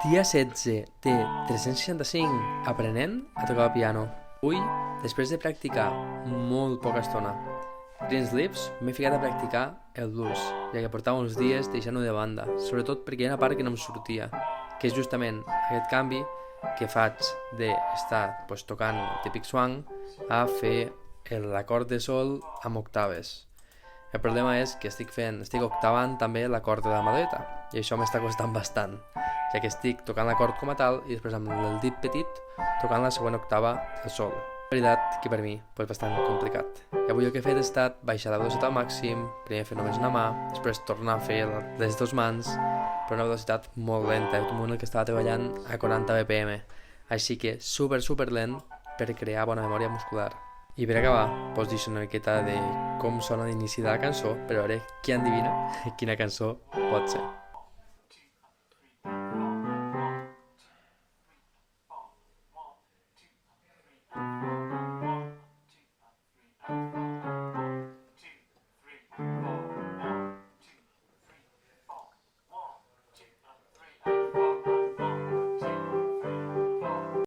Dia 16 de 365 aprenent a tocar el piano. Avui, després de practicar molt poca estona Green Sleeves, m'he ficat a practicar el blues, ja que portava uns dies deixant-ho de banda, sobretot perquè hi ha una part que no em sortia, que és justament aquest canvi que faig d'estar tocant el típic swing a fer l'acord de sol amb octaves. El problema és que estic octavant també l'acord de la mà dreta, i això m'està costant bastant, ja que estic tocant l'acord com a tal i després amb el dit petit tocant la següent octava del sol. La veritat que per mi és bastant complicat. I avui el que he fet ha estat baixar la velocitat al màxim, primer fer només una mà, després tornar a fer les dues mans, però una velocitat molt lenta, un moment que estava treballant a 40 bpm, així que super lent per crear bona memòria muscular. I per acabar, us deixo una miqueta de com sona l'inici de la cançó, per veure qui endevina quina cançó pot ser.